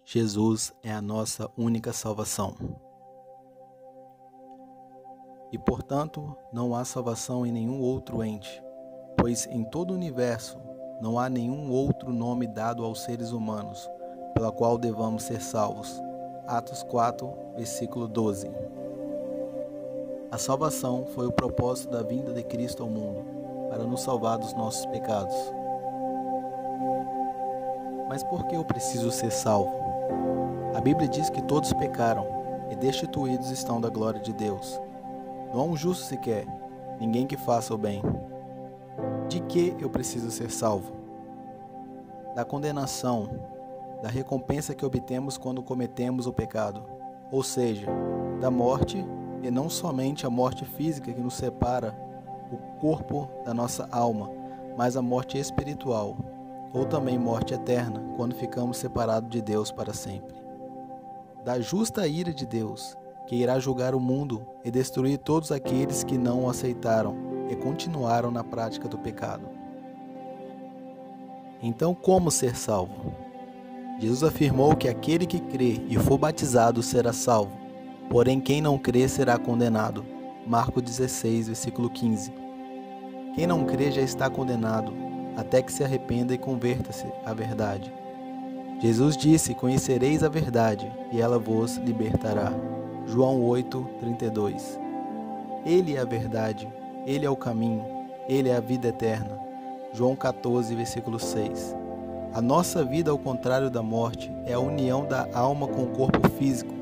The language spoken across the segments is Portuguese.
Jesus é a nossa única salvação. E, portanto, não há salvação em nenhum outro ente, pois em todo o universo não há nenhum outro nome dado aos seres humanos, pela qual devamos ser salvos. Atos 4, versículo 12. A salvação foi o propósito da vinda de Cristo ao mundo, para nos salvar dos nossos pecados. Mas por que eu preciso ser salvo? A Bíblia diz que todos pecaram e destituídos estão da glória de Deus. Não há um justo sequer, ninguém que faça o bem. De que eu preciso ser salvo? Da condenação, da recompensa que obtemos quando cometemos o pecado, ou seja, da morte, e não somente a morte física que nos separa o corpo da nossa alma, mas a morte espiritual, ou também morte eterna, quando ficamos separados de Deus para sempre. Da justa ira de Deus, que irá julgar o mundo e destruir todos aqueles que não o aceitaram e continuaram na prática do pecado. Então, como ser salvo? Jesus afirmou que aquele que crê e for batizado será salvo, porém quem não crê será condenado. Marcos 16, versículo 15. Quem não crê já está condenado, até que se arrependa e converta-se à verdade. Jesus disse: conhecereis a verdade, e ela vos libertará. João 8, 32. Ele é a verdade, Ele é o caminho, Ele é a vida eterna. João 14, versículo 6. A nossa vida, ao contrário da morte, é a união da alma com o corpo físico,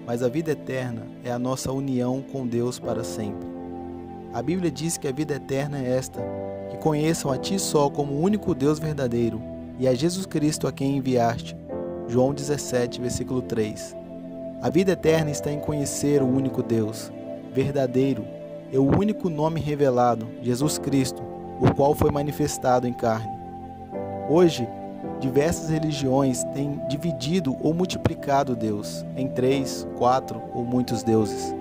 mas a vida eterna é a nossa união com Deus para sempre. A Bíblia diz que a vida eterna é esta, que conheçam a Ti só como o único Deus verdadeiro e a Jesus Cristo a quem enviaste. João 17, versículo 3. A vida eterna está em conhecer o único Deus, verdadeiro, e o único nome revelado, Jesus Cristo, o qual foi manifestado em carne. Hoje, diversas religiões têm dividido ou multiplicado Deus em 3, 4 ou muitos deuses.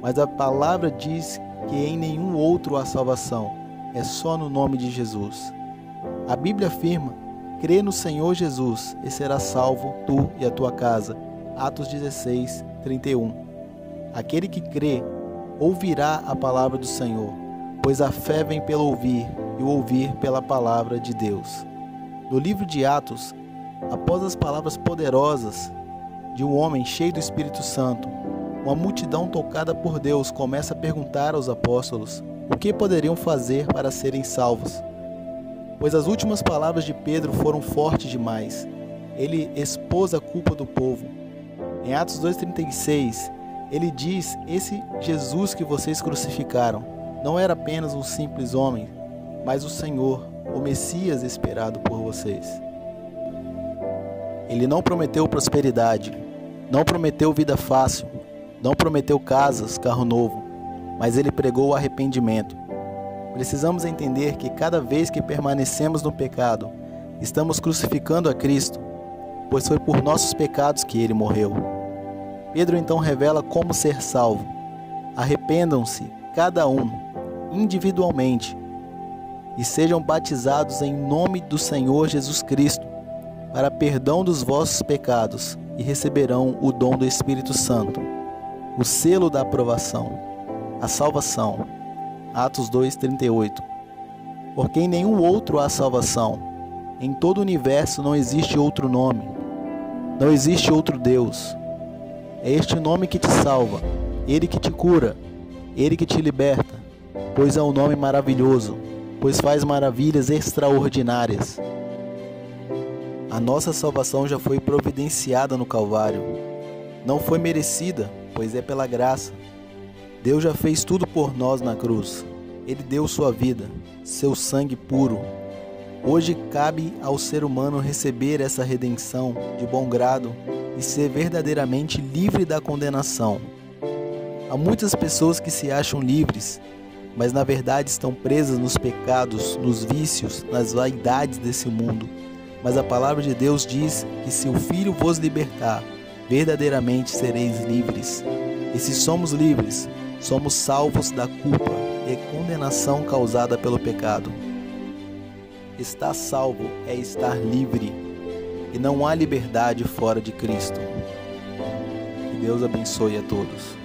Mas a palavra diz que em nenhum outro há salvação, é só no nome de Jesus. A Bíblia afirma: crê no Senhor Jesus e serás salvo, tu e a tua casa. Atos 16, 31. Aquele que crê ouvirá a palavra do Senhor, pois a fé vem pelo ouvir, e o ouvir pela palavra de Deus. No livro de Atos, após as palavras poderosas de um homem cheio do Espírito Santo, uma multidão tocada por Deus começa a perguntar aos apóstolos o que poderiam fazer para serem salvos. Pois as últimas palavras de Pedro foram fortes demais. Ele expôs a culpa do povo. Em Atos 2,36, ele diz: esse Jesus que vocês crucificaram não era apenas um simples homem, mas o Senhor, o Messias esperado por vocês. Ele não prometeu prosperidade, não prometeu vida fácil, não prometeu casas, carro novo, mas ele pregou o arrependimento. Precisamos entender que cada vez que permanecemos no pecado, estamos crucificando a Cristo, pois foi por nossos pecados que ele morreu. Pedro então revela como ser salvo. Arrependam-se, cada um, individualmente, e sejam batizados em nome do Senhor Jesus Cristo, para perdão dos vossos pecados, e receberão o dom do Espírito Santo, o selo da aprovação, a salvação. Atos 2:38. Porque em nenhum outro há salvação. Em todo o universo não existe outro nome. Não existe outro Deus. É este nome que te salva, Ele que te cura, Ele que te liberta, pois é um nome maravilhoso, pois faz maravilhas extraordinárias. A nossa salvação já foi providenciada no Calvário. Não foi merecida, pois é pela graça. Deus já fez tudo por nós na cruz. Ele deu sua vida, seu sangue puro. Hoje cabe ao ser humano receber essa redenção de bom grado e ser verdadeiramente livre da condenação. Há muitas pessoas que se acham livres, mas na verdade estão presas nos pecados, nos vícios, nas vaidades desse mundo. Mas a palavra de Deus diz que se o Filho vos libertar, verdadeiramente sereis livres. E se somos livres, somos salvos da culpa e condenação causada pelo pecado. Estar salvo é estar livre. e não há liberdade fora de Cristo. Que Deus abençoe a todos.